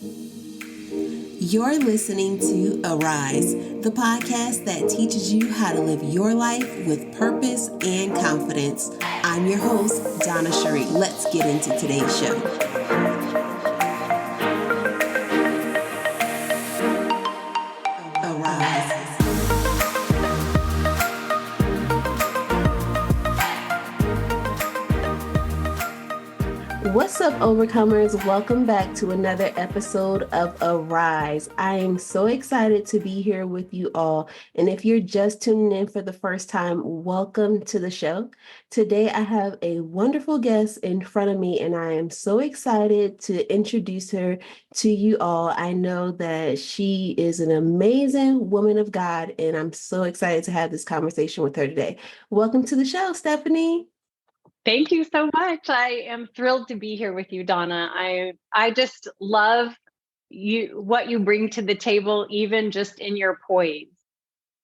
You're listening to Arise, the podcast that teaches you how to live your life with purpose and confidence. I'm your host, Donna Cherie. Let's get into today's show. Arise. What's up, overcomers? Welcome back to another episode of Arise. I am so excited to be here with you all. And if you're just tuning in for the first time, welcome to the show. Today, I have a wonderful guest in front of me, and I am so excited to introduce her to you all. I know that she is an amazing woman of God, and I'm so excited to have this conversation with her today. Welcome to the show, Stephanie. Thank you so much. I am thrilled to be here with you, Donna. I just love what you bring to the table, even just in your poise.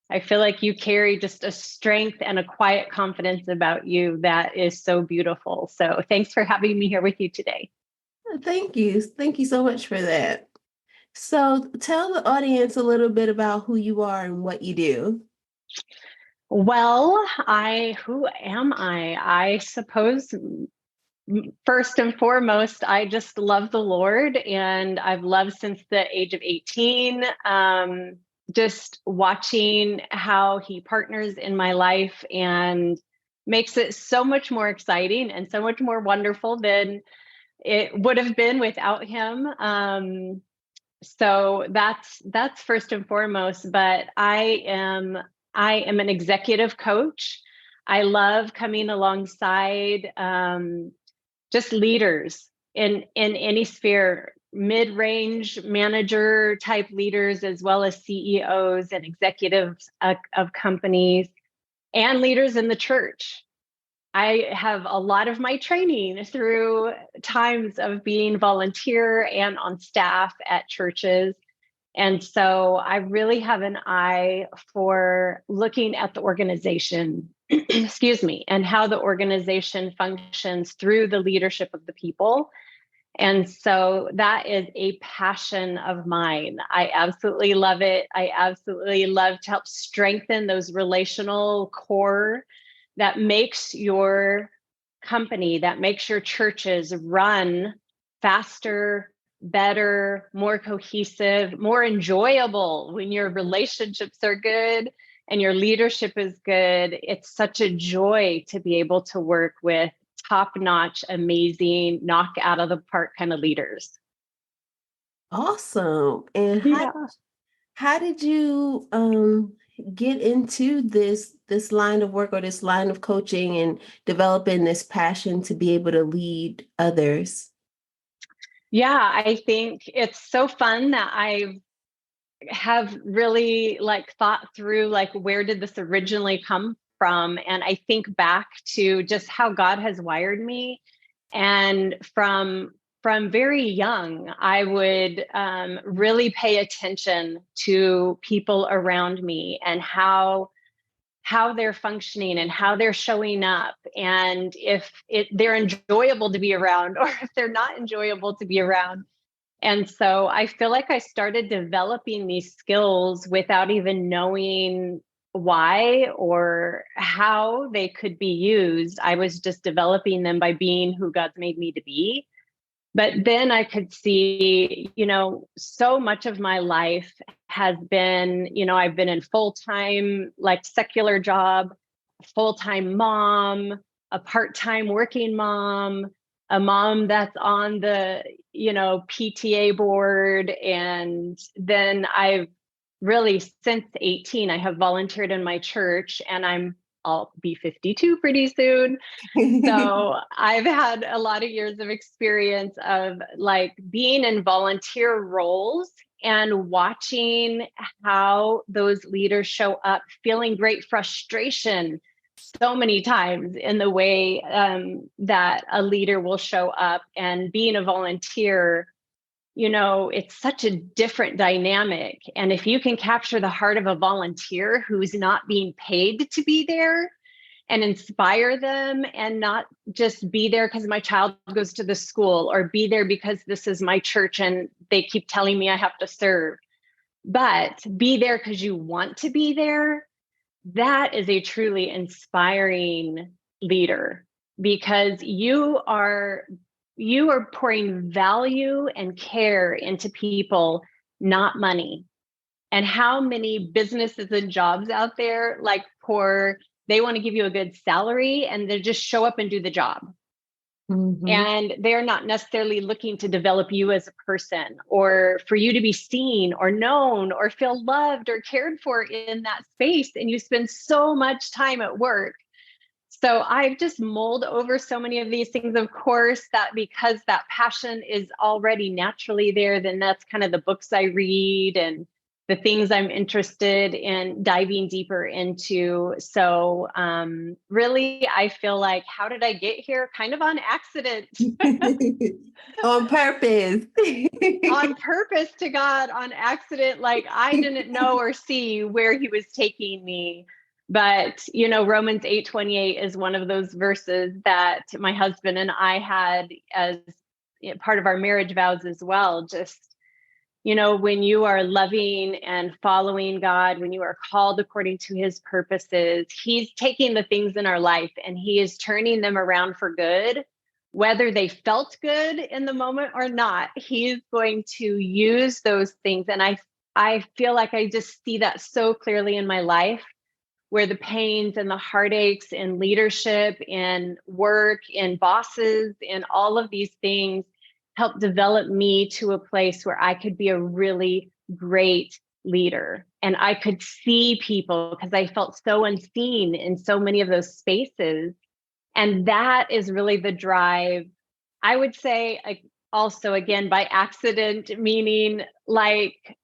I feel like you carry just a strength and a quiet confidence about you that is so beautiful. So thanks for having me here with you today. Thank you. Thank you so much for that. So tell the audience a little bit about who you are and what you do. Well, who am I? I suppose first and foremost, I just love the Lord, and I've loved since the age of 18. Just watching how he partners in my life and makes it so much more exciting and so much more wonderful than it would have been without him. So that's first and foremost. But I am an executive coach. I love coming alongside just leaders in any sphere, mid-range manager type leaders, as well as CEOs and executives of companies and leaders in the church. I have a lot of my training through times of being volunteer and on staff at churches. And so I really have an eye for looking at the organization, excuse me, and how the organization functions through the leadership of the people. And so that is a passion of mine. I absolutely love it. I absolutely love to help strengthen those relational core that makes your company, that makes your churches run faster, better, more cohesive, more enjoyable when your relationships are good and your leadership is good. It's such a joy to be able to work with top-notch, amazing, knock out of the park kind of leaders. Awesome. And Yeah. how did you get into this line of work or this line of coaching and developing this passion to be able to lead others? Yeah, I think it's so fun that I have really thought through where did this originally come from? And I think back to just how God has wired me. And from very young, I would really pay attention to people around me and how they're functioning and how they're showing up, and if they're enjoyable to be around or if they're not enjoyable to be around. And so I feel like I started developing these skills without even knowing why or how they could be used. I was just developing them by being who God's made me to be. But then I could see, so much of my life has been, I've been in full-time, secular job, full-time mom, a part-time working mom, a mom that's on the, PTA board. And then I've really, since 18, I have volunteered in my church, and I'll be 52 pretty soon. So I've had a lot of years of experience of being in volunteer roles and watching how those leaders show up, feeling great frustration so many times in the way that a leader will show up. And being a volunteer, it's such a different dynamic. And if you can capture the heart of a volunteer who's not being paid to be there, and inspire them, and not just be there because my child goes to the school, or be there because this is my church and they keep telling me I have to serve, but be there because you want to be there. That is a truly inspiring leader, because you are pouring value and care into people, not money. And how many businesses and jobs out there like they want to give you a good salary and they just show up and do the job. Mm-hmm. And they're not necessarily looking to develop you as a person, or for you to be seen or known or feel loved or cared for in that space. And you spend so much time at work. So I've just mulled over so many of these things. Of course, that because that passion is already naturally there, then that's kind of the books I read and the things I'm interested in diving deeper into. So really, I feel like, how did I get here? Kind of on accident. On purpose. On purpose to God, on accident. Like, I didn't know or see where he was taking me. But, Romans 8:28 is one of those verses that my husband and I had as part of our marriage vows as well. Just, when you are loving and following God, when you are called according to his purposes, he's taking the things in our life and he is turning them around for good. Whether they felt good in the moment or not, he's going to use those things. And I feel like I just see that so clearly in my life, where the pains and the heartaches in leadership, in work, in bosses, in all of these things helped develop me to a place where I could be a really great leader. And I could see people because I felt so unseen in so many of those spaces. And that is really the drive. I would say, also, again, by accident, meaning like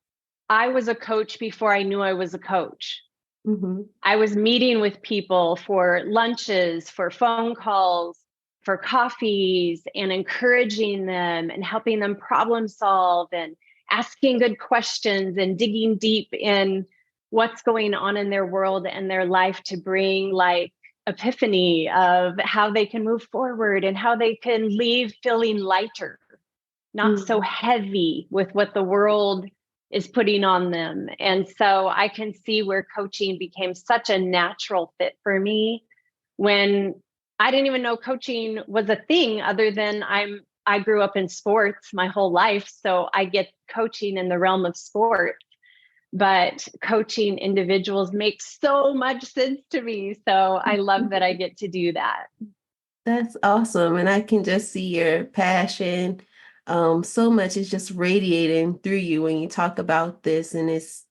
I was a coach before I knew I was a coach. Mm-hmm. I was meeting with people for lunches, for phone calls, for coffees, and encouraging them and helping them problem solve and asking good questions and digging deep in what's going on in their world and their life to bring like epiphany of how they can move forward and how they can leave feeling lighter, not so heavy with what the world is putting on them. And so I can see where coaching became such a natural fit for me, when I didn't even know coaching was a thing, other than I grew up in sports my whole life. So I get coaching in the realm of sport, but coaching individuals makes so much sense to me. So I love that I get to do that. That's awesome. And I can just see your passion. So much is just radiating through you when you talk about this. And it's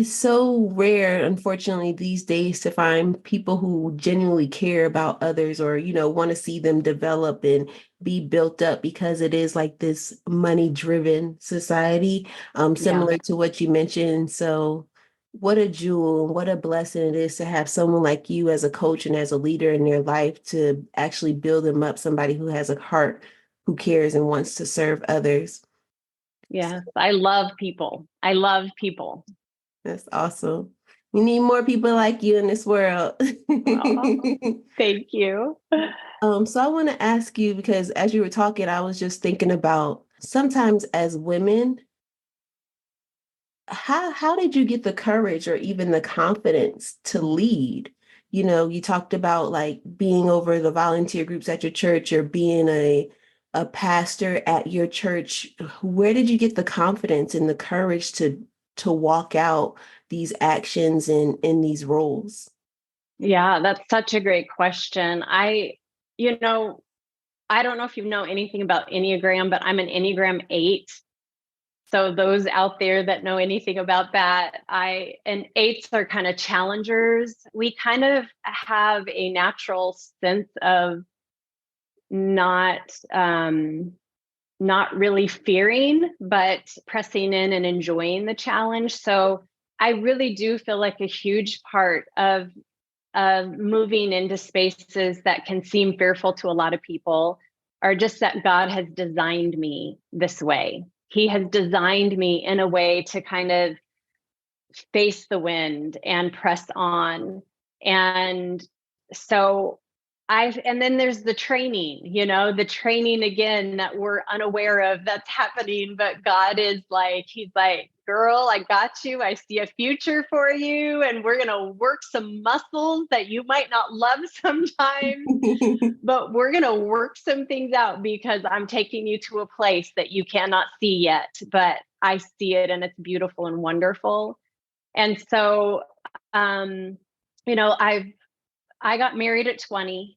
so rare, unfortunately, these days to find people who genuinely care about others, or, want to see them develop and be built up, because it is like this money-driven society, Yeah. similar to what you mentioned. So what a jewel and what a blessing it is to have someone like you as a coach and as a leader in their life, to actually build them up, somebody who has a heart, who cares and wants to serve others. Yes. I love people. I love people. That's awesome. We need more people like you in this world. Oh, thank you. So I want to ask you, because as you were talking, I was just thinking about sometimes as women, how did you get the courage or even the confidence to lead? You talked about like being over the volunteer groups at your church, or being a pastor at your church. Where did you get the confidence and the courage to walk out these actions in these roles? Yeah, that's such a great question. You know, I don't know if you know anything about Enneagram, but I'm an Enneagram 8. So those out there that know anything about that, and eights are kind of challengers. We kind of have a natural sense of not not really fearing, but pressing in and enjoying the challenge. So I really do feel like a huge part of moving into spaces that can seem fearful to a lot of people are just that God has designed me this way. He has designed me in a way to kind of face the wind and press on. And so and then there's the training, the training again that we're unaware of that's happening, but God is like, he's like, girl, I got you. I see a future for you. And we're going to work some muscles that you might not love sometimes, but we're going to work some things out because I'm taking you to a place that you cannot see yet, but I see it and it's beautiful and wonderful. And so, I got married at 20.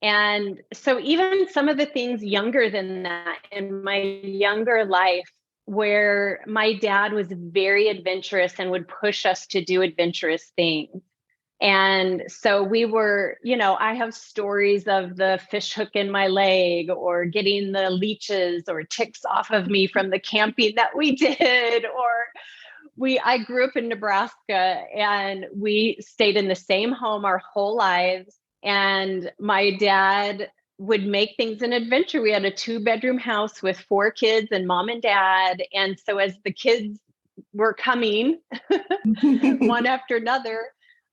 And so even some of the things younger than that in my younger life, where my dad was very adventurous and would push us to do adventurous things. And so we were, I have stories of the fish hook in my leg or getting the leeches or ticks off of me from the camping that we did, I grew up in Nebraska and we stayed in the same home our whole lives. And my dad would make things an adventure. We had a 2-bedroom house with 4 kids and mom and dad. And so as the kids were coming one after another,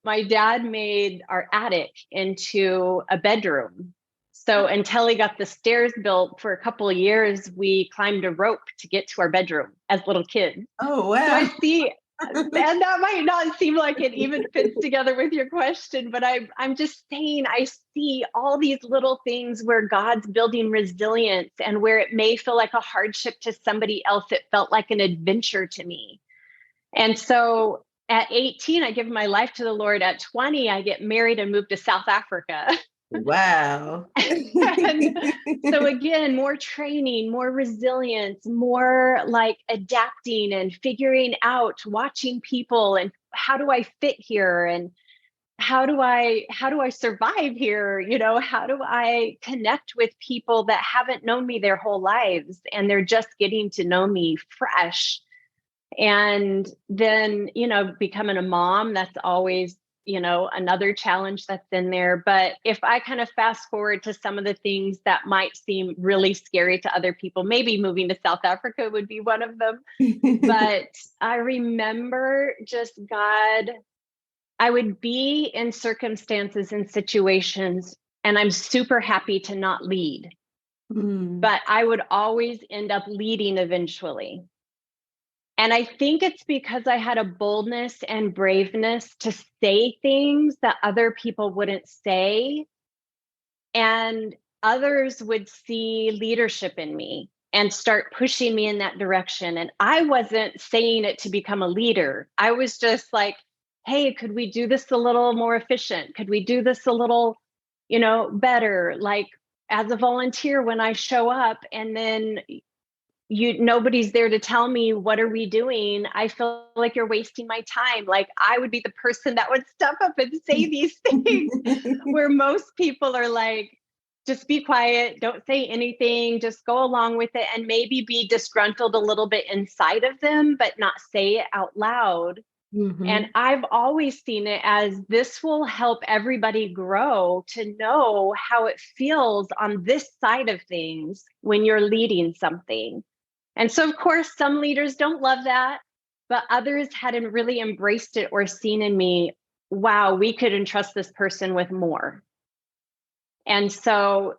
my dad made our attic into a bedroom. So until he got the stairs built for a couple of years, we climbed a rope to get to our bedroom as little kids. Oh, wow. So I see, and that might not seem like it even fits together with your question, but I'm just saying, I see all these little things where God's building resilience, and where it may feel like a hardship to somebody else, it felt like an adventure to me. And so at 18, I give my life to the Lord. At 20, I get married and move to South Africa. Wow. And so again, more training, more resilience, more like adapting and figuring out, watching people, and how do I fit here, and how do I survive here? How do I connect with people that haven't known me their whole lives and they're just getting to know me fresh? And then, becoming a mom, that's always, another challenge that's in there. But if I kind of fast forward to some of the things that might seem really scary to other people, maybe moving to South Africa would be one of them. But I remember just God, I would be in circumstances and situations, and I'm super happy to not lead, but I would always end up leading eventually. And I think it's because I had a boldness and braveness to say things that other people wouldn't say. And others would see leadership in me and start pushing me in that direction. And I wasn't saying it to become a leader. I was just like, hey, could we do this a little more efficient? Could we do this a little, better? Like, as a volunteer, when I show up and then nobody's there to tell me, what are we doing? I feel like you're wasting my time. Like, I would be the person that would step up and say these things, where most people are like, just be quiet, don't say anything, just go along with it, and maybe be disgruntled a little bit inside of them, but not say it out loud. And I've always seen it as, this will help everybody grow to know how it feels on this side of things when you're leading something. And so, of course, some leaders don't love that, but others hadn't really embraced it or seen in me, wow, we could entrust this person with more. And so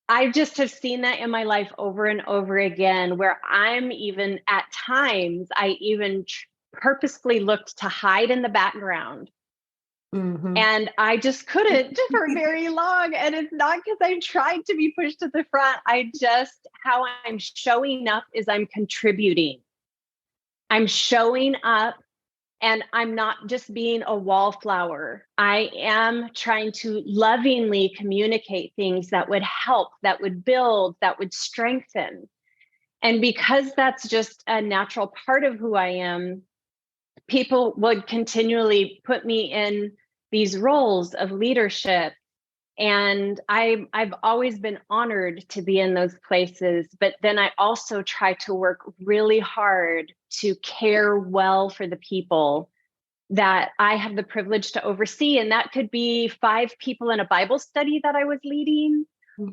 I just have seen that in my life over and over again, where I'm even at times, I even purposefully looked to hide in the background. And I just couldn't for very long. And it's not because I tried to be pushed to the front. How I'm showing up is I'm contributing. I'm showing up, and I'm not just being a wallflower. I am trying to lovingly communicate things that would help, that would build, that would strengthen. And because that's just a natural part of who I am, people would continually put me in these roles of leadership. And I've always been honored to be in those places. But then I also try to work really hard to care well for the people that I have the privilege to oversee. And that could be 5 people in a Bible study that I was leading,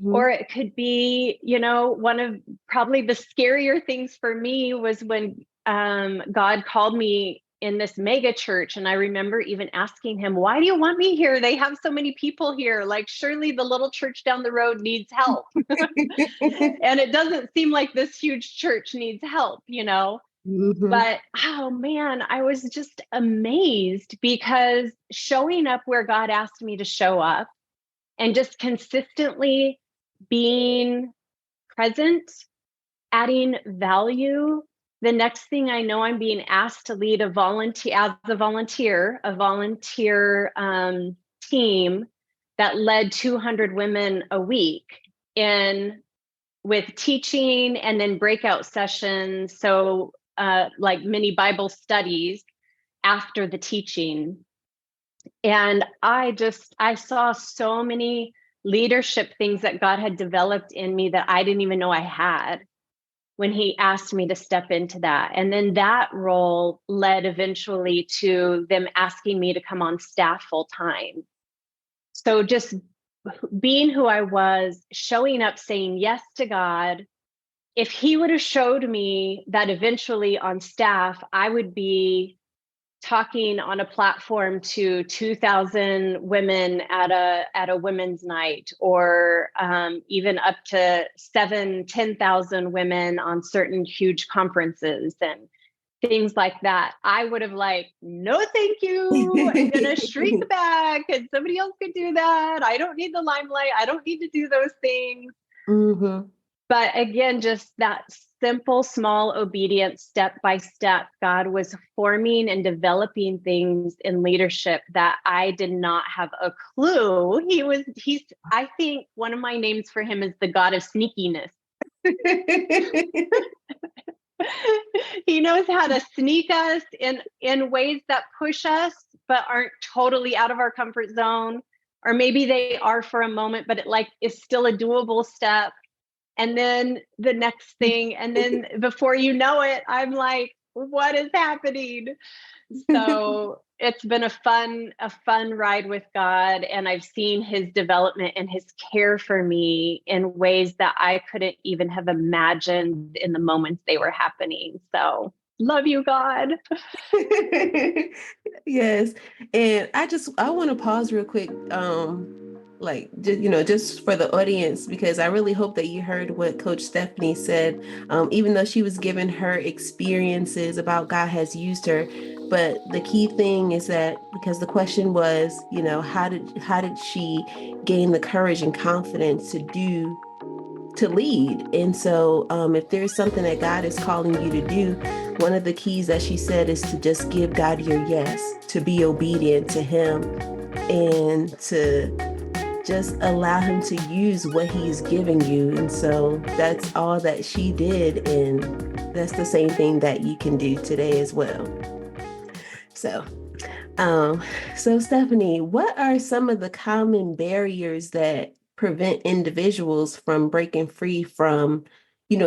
or it could be, one of probably the scarier things for me was when God called me in this mega church. And I remember even asking him, why do you want me here? They have so many people here. Like, surely the little church down the road needs help. And it doesn't seem like this huge church needs help, you know? Mm-hmm. But oh man, I was just amazed because showing up where God asked me to show up and just consistently being present, adding value. The next thing I know, I'm being asked to lead a volunteer team that led 200 women a week in with teaching and then breakout sessions. So like mini Bible studies after the teaching. And I saw so many leadership things that God had developed in me that I didn't even know I had when he asked me to step into that. And then that role led eventually to them asking me to come on staff full time. So just being who I was, showing up, saying yes to God. If he would have showed me that eventually on staff, I would be talking on a platform to 2,000 women at a women's night, or even up to 10,000 women on certain huge conferences and things like that, I would have like, no, thank you. I'm going to shrink back and somebody else could do that. I don't need the limelight. I don't need to do those things. Mm-hmm. But again, just that simple, small obedience, step by step, God was forming and developing things in leadership that I did not have a clue. I think one of my names for him is the God of sneakiness. He knows how to sneak us in ways that push us, but aren't totally out of our comfort zone. Or maybe they are for a moment, but it like is still a doable step. And then the next thing, and then before you know it, I'm like, what is happening? So it's been a fun ride with God. And I've seen his development and his care for me in ways that I couldn't even have imagined in the moments they were happening. So love you, God. Yes. And I want to pause real quick. Like just for the audience, because I really hope that you heard what Coach Stephanie said, even though she was given her experiences about God has used her. But the key thing is that, because the question was, how did she gain the courage and confidence to lead? And so if there's something that God is calling you to do, one of the keys that she said is to just give God your yes, to be obedient to him, and to just allow him to use what he's giving you. And so that's all that she did. And that's the same thing that you can do today as well. So, so Stephanie, what are some of the common barriers that prevent individuals from breaking free from,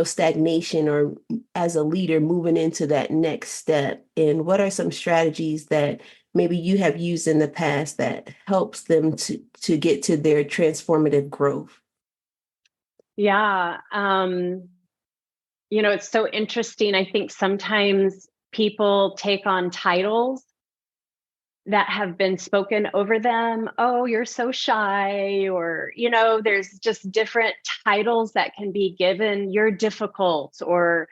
stagnation, or as a leader moving into that next step? And what are some strategies that maybe you have used in the past that helps them to get to their transformative growth? Yeah. It's so interesting. I think sometimes people take on titles that have been spoken over them. Oh, you're so shy, or, there's just different titles that can be given. You're difficult, or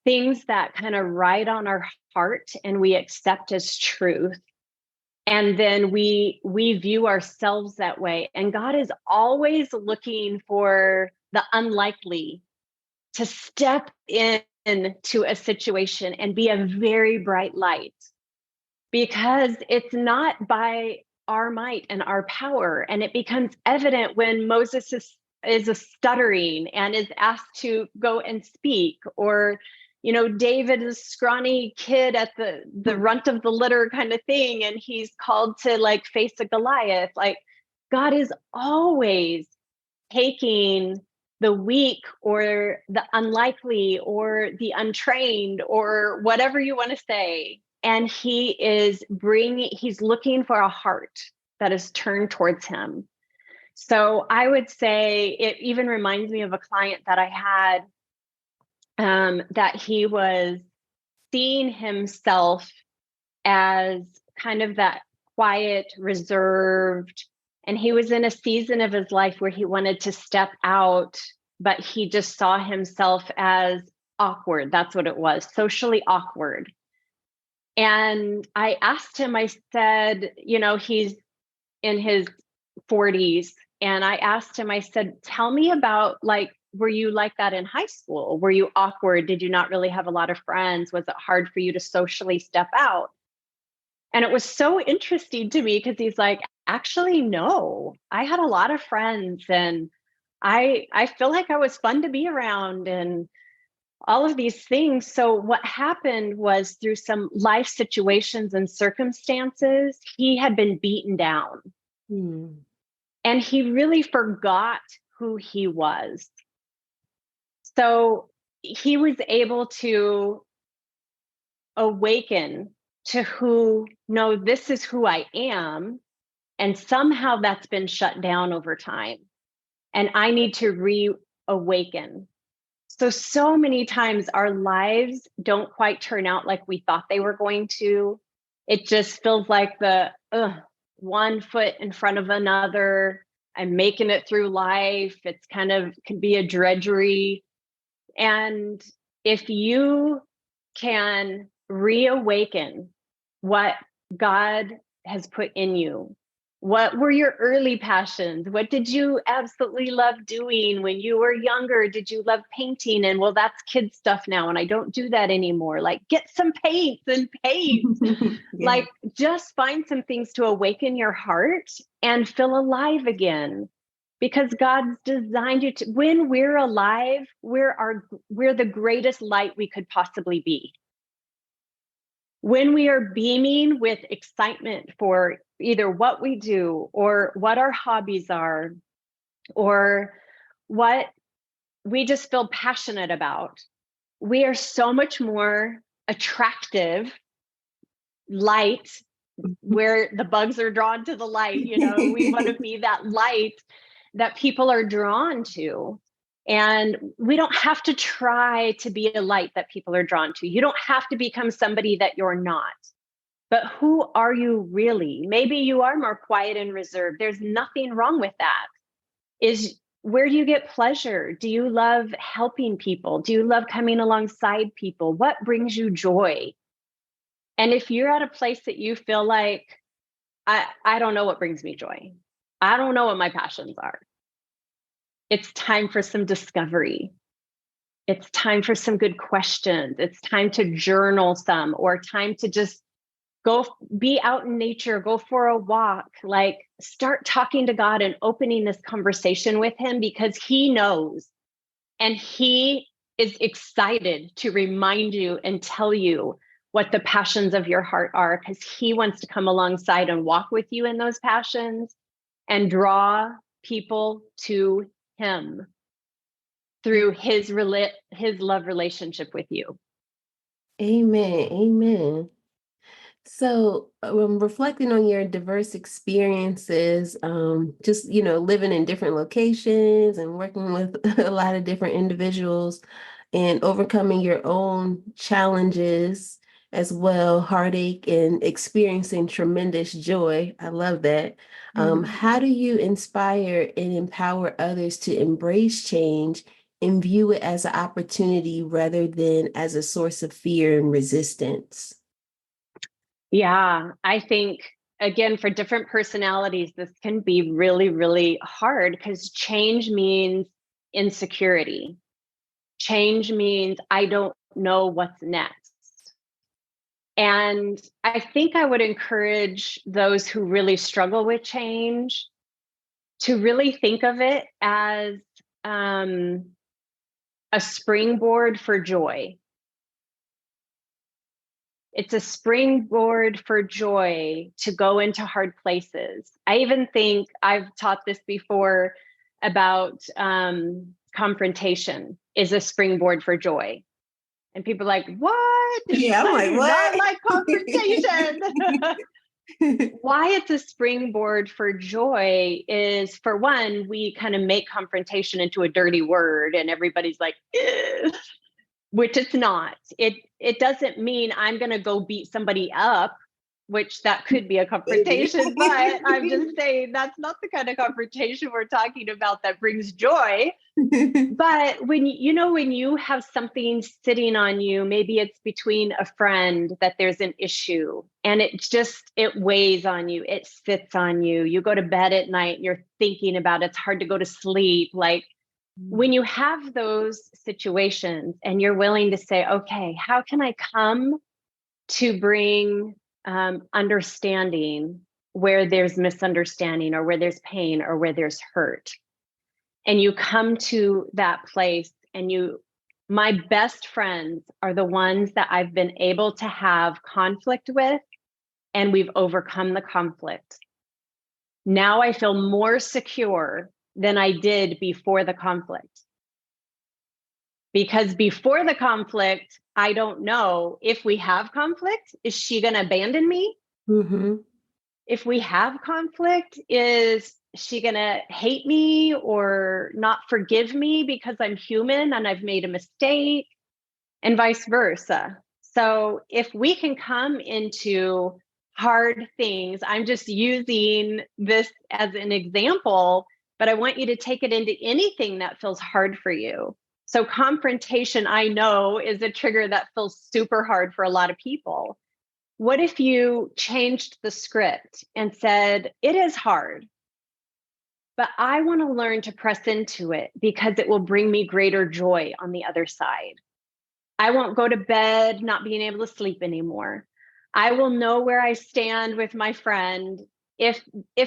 things that kind of ride on our heart and we accept as truth. And then we view ourselves that way. And God is always looking for the unlikely to step into a situation and be a very bright light, because it's not by our might and our power. And it becomes evident when Moses is a stuttering and is asked to go and speak, or David is a scrawny kid at the runt of the litter kind of thing, and he's called to like face a Goliath. Like, God is always taking the weak or the unlikely or the untrained or whatever you want to say, and he's looking for a heart that is turned towards him. So I would say it even reminds me of a client that I had, that he was seeing himself as kind of that quiet, reserved, and he was in a season of his life where he wanted to step out, but he just saw himself as awkward. That's what it was, socially awkward. And I asked him, I said, he's in his 40s. And I asked him, I said, tell me about, like, were you like that in high school? Were you awkward? Did you not really have a lot of friends? Was it hard for you to socially step out? And it was so interesting to me because he's like, actually, no, I had a lot of friends and I feel like I was fun to be around and all of these things. So what happened was through some life situations and circumstances, he had been beaten down. And he really forgot who he was. So he was able to awaken to no, this is who I am. And somehow that's been shut down over time. And I need to reawaken. So many times our lives don't quite turn out like we thought they were going to. It just feels like the one foot in front of another. I'm making it through life. It's could be a drudgery. And if you can reawaken what God has put in you, what were your early passions? What did you absolutely love doing when you were younger? Did you love painting? And well, that's kid stuff now. And I don't do that anymore. Like, get some paints and paint. Yeah. Like, just find some things to awaken your heart and feel alive again. Because God's designed you to, when we're alive, we're the greatest light we could possibly be. When we are beaming with excitement for either what we do or what our hobbies are, or what we just feel passionate about, we are so much more attractive light, where the bugs are drawn to the light. We want to be that light that people are drawn to. And we don't have to try to be a light that people are drawn to. You don't have to become somebody that you're not. But who are you really? Maybe you are more quiet and reserved. There's nothing wrong with that. Where do you get pleasure? Do you love helping people? Do you love coming alongside people? What brings you joy? And if you're at a place that you feel like, I don't know what brings me joy, I don't know what my passions are, it's time for some discovery. It's time for some good questions. It's time to journal some, or time to just go be out in nature, go for a walk, like start talking to God and opening this conversation with him, because he knows and he is excited to remind you and tell you what the passions of your heart are, because he wants to come alongside and walk with you in those passions and draw people to him through his love relationship with you. Amen. Amen. So, reflecting on your diverse experiences, just, living in different locations and working with a lot of different individuals and overcoming your own challenges as well, heartache, and experiencing tremendous joy. I love that. How do you inspire and empower others to embrace change and view it as an opportunity rather than as a source of fear and resistance? Yeah, I think, again, for different personalities, this can be really, really hard, because change means insecurity. Change means I don't know what's next. And I think I would encourage those who really struggle with change to really think of it as a springboard for joy. It's a springboard for joy to go into hard places. I even think I've taught this before about confrontation is a springboard for joy. And people are like, what? Yeah, I'm like, I do what? not like confrontation. Why it's a springboard for joy is, for one, we kind of make confrontation into a dirty word and everybody's like, "Ugh," which it's not. It doesn't mean I'm going to go beat somebody up which that could be a confrontation, but I'm just saying that's not the kind of confrontation we're talking about that brings joy. But when when you have something sitting on you, maybe it's between a friend that there's an issue and it weighs on you, it sits on you. You go to bed at night and you're thinking about it. It's hard to go to sleep. Like when you have those situations and you're willing to say, okay, how can I come to bring understanding where there's misunderstanding or where there's pain or where there's hurt? And you come to that place and my best friends are the ones that I've been able to have conflict with, and we've overcome the conflict. Now I feel more secure than I did before the conflict. Because before the conflict, I don't know if we have conflict, is she going to abandon me? Mm-hmm. If we have conflict, is she going to hate me or not forgive me because I'm human and I've made a mistake, and vice versa? So if we can come into hard things, I'm just using this as an example, but I want you to take it into anything that feels hard for you. So confrontation, I know, is a trigger that feels super hard for a lot of people. What if you changed the script and said, it is hard, but I want to learn to press into it because it will bring me greater joy on the other side. I won't go to bed not being able to sleep anymore. I will know where I stand with my friend. If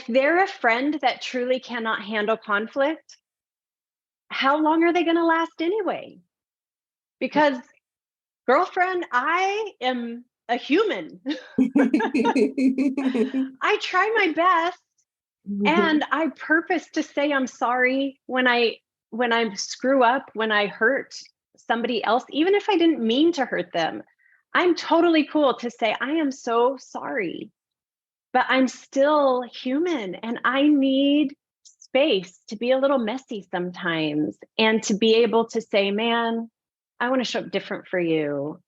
they're a friend that truly cannot handle conflict, how long are they going to last anyway? Because, girlfriend, I am a human. I try my best. And I purpose to say I'm sorry when I screw up, when I hurt somebody else, even if I didn't mean to hurt them. I'm totally cool to say I am so sorry, but I'm still human and I need space to be a little messy sometimes and to be able to say, man, I want to show up different for you.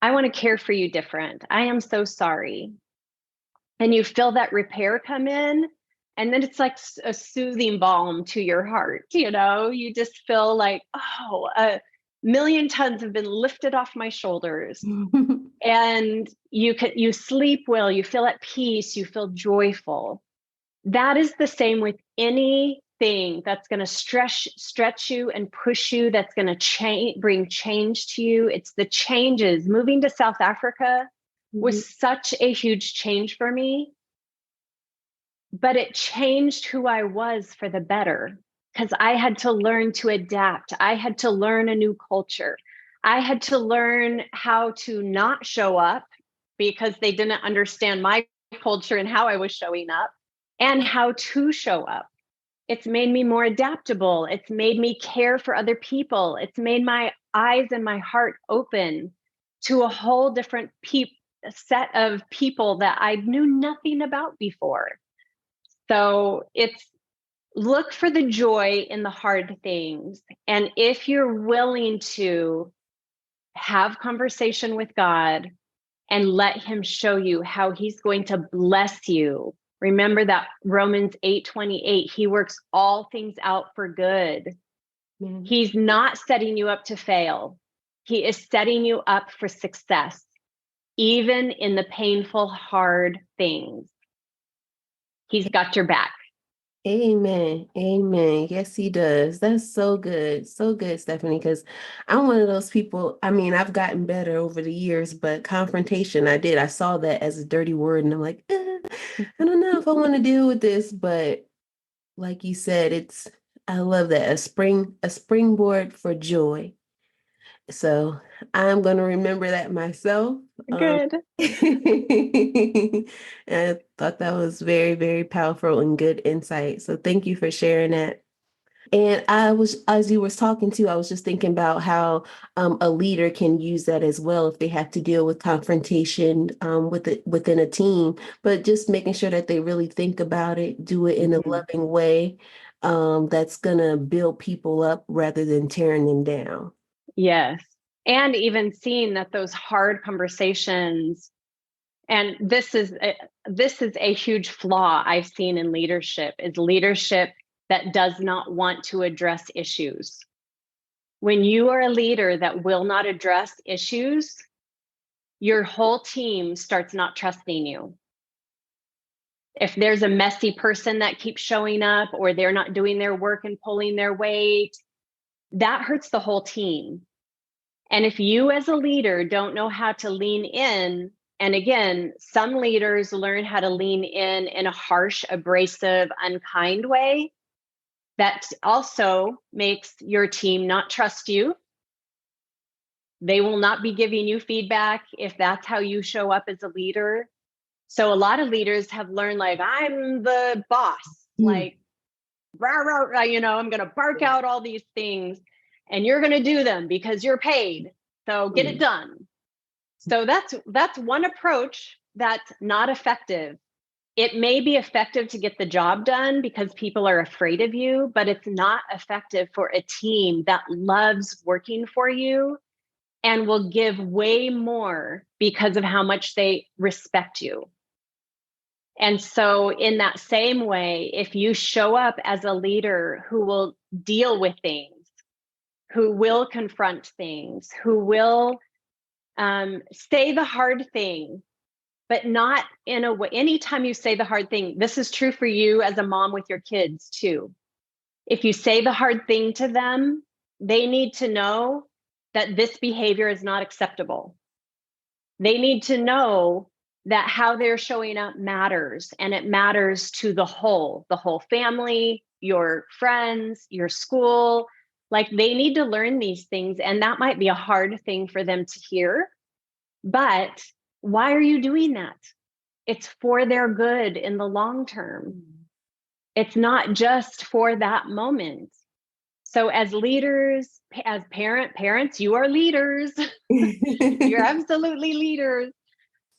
I want to care for you different. I am so sorry. And you feel that repair come in, and then it's like a soothing balm to your heart. You just feel like, oh, a million tons have been lifted off my shoulders. And you sleep well, you feel at peace, you feel joyful. That is the same with anything that's going to stretch you and push you, that's going to bring change to you. It's the changes. Moving to South Africa was such a huge change for me, but it changed who I was for the better, because I had to learn to adapt. I had to learn a new culture. I had to learn how to not show up because they didn't understand my culture and how I was showing up, and how to show up. It's made me more adaptable. It's made me care for other people. It's made my eyes and my heart open to a whole different set of people that I knew nothing about before. So it's look for the joy in the hard things. And if you're willing to have conversation with God and let him show you how he's going to bless you. Remember that Romans 8:28, he works all things out for good. He's not setting you up to fail. He is setting you up for success, even in the painful, hard things. He's got your back. Amen. Amen. Yes, he does. That's so good. So good, Stephanie, because I'm one of those people. I mean, I've gotten better over the years, but confrontation, I saw that as a dirty word, and I'm like, I don't know if I want to deal with this. But like you said, I love that. A springboard for joy. So I'm going to remember that myself. Good. And I thought that was very, very powerful and good insight. So thank you for sharing that. And as you was talking to, I was just thinking about how a leader can use that as well if they have to deal with confrontation within a team, but just making sure that they really think about it, do it in a loving way that's going to build people up rather than tearing them down. Yes. And even seeing that those hard conversations And this is a huge flaw I've seen in leadership, is leadership that does not want to address issues. When you are a leader that will not address issues, your whole team starts not trusting you. If there's a messy person that keeps showing up, or they're not doing their work and pulling their weight, that hurts the whole team. And if you as a leader don't know how to lean in, and again, some leaders learn how to lean in a harsh, abrasive, unkind way, that also makes your team not trust you. They will not be giving you feedback if that's how you show up as a leader. So a lot of leaders have learned, like, I'm the boss, like, rah, rah, rah, I'm going to bark out all these things and you're going to do them because you're paid. So get it done. So that's one approach that's not effective. It may be effective to get the job done because people are afraid of you, but it's not effective for a team that loves working for you and will give way more because of how much they respect you. And so in that same way, if you show up as a leader who will deal with things, who will confront things, who will say the hard thing, but not in a way, anytime you say the hard thing, this is true for you as a mom with your kids too. If you say the hard thing to them, they need to know that this behavior is not acceptable. They need to know that how they're showing up matters, and it matters to the whole family, your friends, your school. Like, they need to learn these things, and that might be a hard thing for them to hear. But why are you doing that? It's for their good in the long term. It's not just for that moment. So as leaders, as parents, you are leaders. You're absolutely leaders.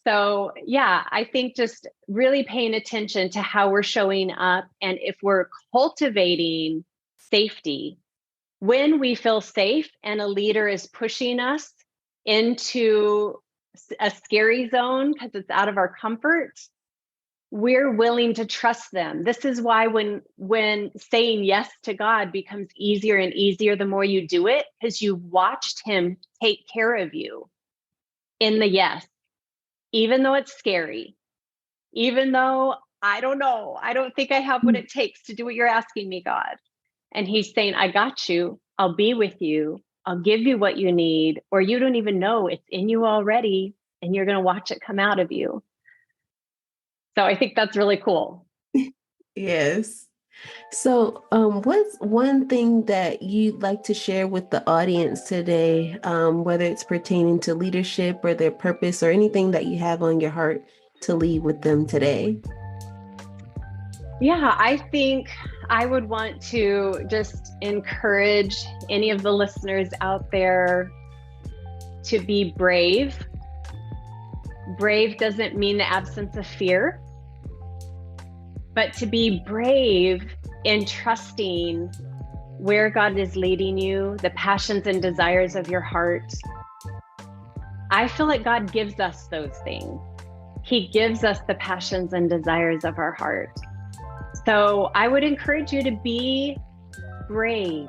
So yeah, I think just really paying attention to how we're showing up, and if we're cultivating safety, when we feel safe and a leader is pushing us into a scary zone because it's out of our comfort, we're willing to trust them. This is why when saying yes to God becomes easier and easier the more you do it, because you've watched him take care of you in the yes, even though it's scary, even though I don't know, I don't think I have what it takes to do what you're asking me, God. And he's saying, I got you. I'll be with you. I'll give you what you need, or you don't even know it's in you already, and you're going to watch it come out of you. So I think that's really cool. Yes. So, what's one thing that you'd like to share with the audience today, whether it's pertaining to leadership or their purpose or anything that you have on your heart to leave with them today? Yeah, I think I would want to just encourage any of the listeners out there to be brave. Brave doesn't mean the absence of fear, but to be brave in trusting where God is leading you, the passions and desires of your heart. I feel like God gives us those things. He gives us the passions and desires of our heart. So I would encourage you to be brave.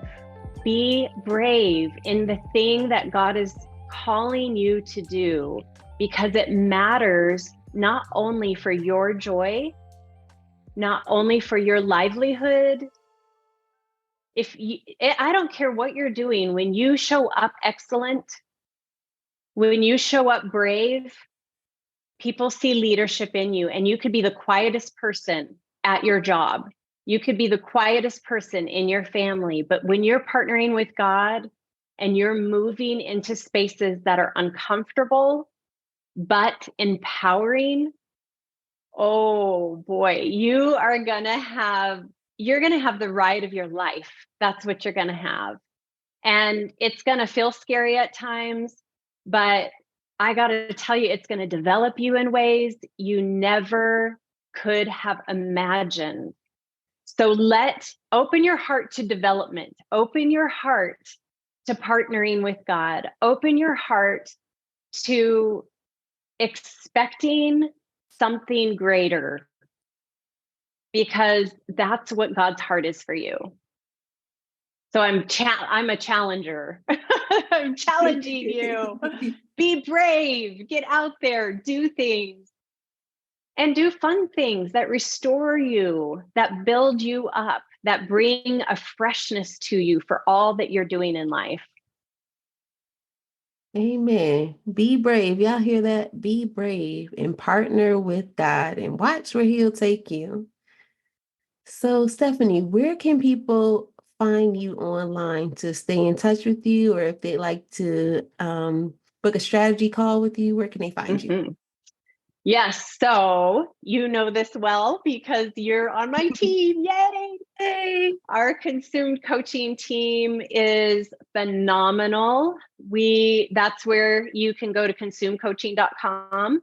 Be brave in the thing that God is calling you to do, because it matters not only for your joy, not only for your livelihood. I don't care what you're doing, when you show up excellent, when you show up brave, people see leadership in you, and you could be the quietest person at your job. You could be the quietest person in your family, but when you're partnering with God and you're moving into spaces that are uncomfortable but empowering, oh boy, you're going to have the ride of your life. That's what you're going to have. And it's going to feel scary at times, but I got to tell you, it's going to develop you in ways you never could have imagined. So open your heart to development, open your heart to partnering with God, open your heart to expecting something greater, because that's what God's heart is for you. So I'm a challenger. I'm challenging you. Be brave, get out there, do things, and do fun things that restore you, that build you up, that bring a freshness to you for all that you're doing in life. Amen. Be brave. Y'all hear that? Be brave and partner with God and watch where He'll take you. So, Stephanie, where can people find you online to stay in touch with you, or if they'd like to book a strategy call with you, where can they find you? Mm-hmm. Yes. So you know this well because you're on my team. Yay. Hey. Our consumed coaching team is phenomenal. That's where you can go to consumecoaching.com,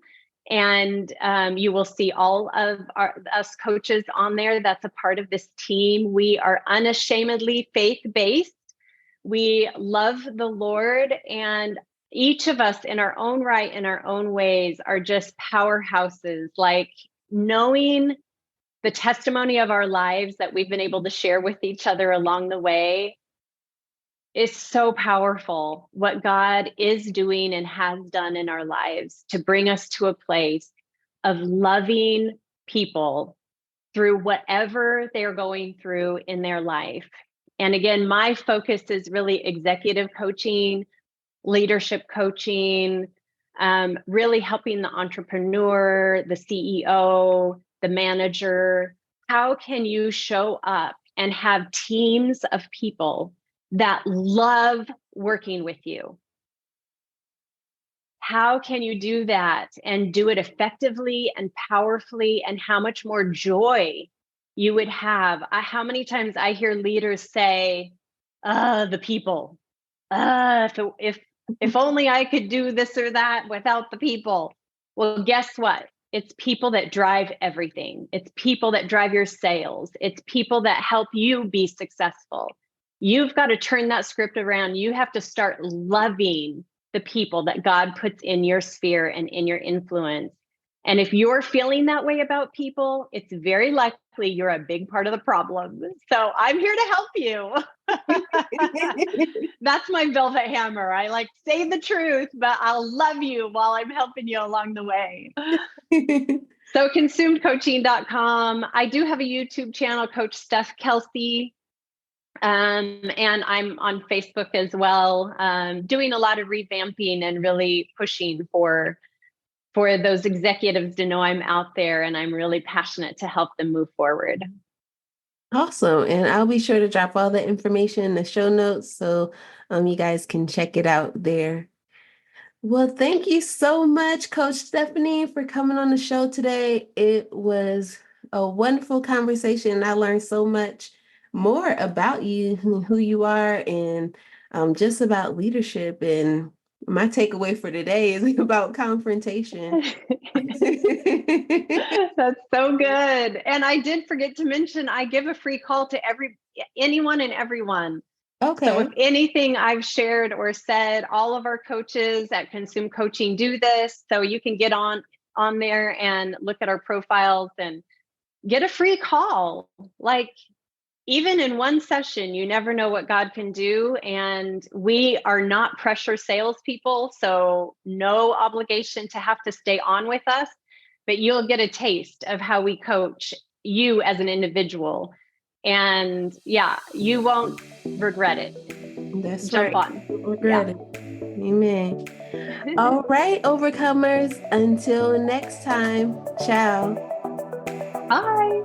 and you will see all of us coaches on there. That's a part of this team. We are unashamedly faith-based. We love the Lord, and each of us in our own right, in our own ways, are just powerhouses, like knowing the testimony of our lives that we've been able to share with each other along the way is so powerful. What God is doing and has done in our lives to bring us to a place of loving people through whatever they're going through in their life. And again, my focus is really executive coaching, leadership coaching, really helping the entrepreneur, the CEO, the manager. How can you show up and have teams of people that love working with you? How can you do that and do it effectively and powerfully, and how much more joy you would have? How many times I hear leaders say, the people, if only I could do this or that without the people. Well, guess what? It's people that drive everything. It's people that drive your sales. It's people that help you be successful. You've got to turn that script around. You have to start loving the people that God puts in your sphere and in your influence. And if you're feeling that way about people, it's very likely you're a big part of the problem. So I'm here to help you. That's my velvet hammer. I like say the truth, but I'll love you while I'm helping you along the way. So consumecoaching.com. I do have a YouTube channel, Coach Steph Kelsey. And I'm on Facebook as well, doing a lot of revamping and really pushing for those executives to know I'm out there, and I'm really passionate to help them move forward. Awesome. And I'll be sure to drop all the information in the show notes so you guys can check it out there. Well, thank you so much, Coach Stephanie, for coming on the show today. It was a wonderful conversation. I learned so much more about you, who you are, and just about leadership. And my takeaway for today is about confrontation. That's so good. And I did forget to mention, I give a free call to anyone and everyone. Okay. So if anything I've shared or said, all of our coaches at Consume Coaching do this. So you can get on there and look at our profiles and get a free call. Like, even in one session, you never know what God can do. And we are not pressure salespeople, so no obligation to have to stay on with us, but you'll get a taste of how we coach you as an individual. And yeah, you won't regret it. That's Jump right. on. Regret it. Amen. All right, overcomers. Until next time. Ciao. Bye.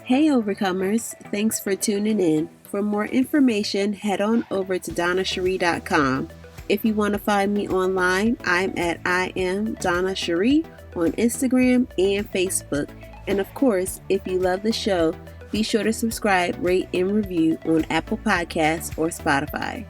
Hey, overcomers. Thanks for tuning in. For more information, head on over to DonnaCherie.com. If you want to find me online, I'm at I am Donna Cherie on Instagram and Facebook. And of course, if you love the show, be sure to subscribe, rate, and review on Apple Podcasts or Spotify.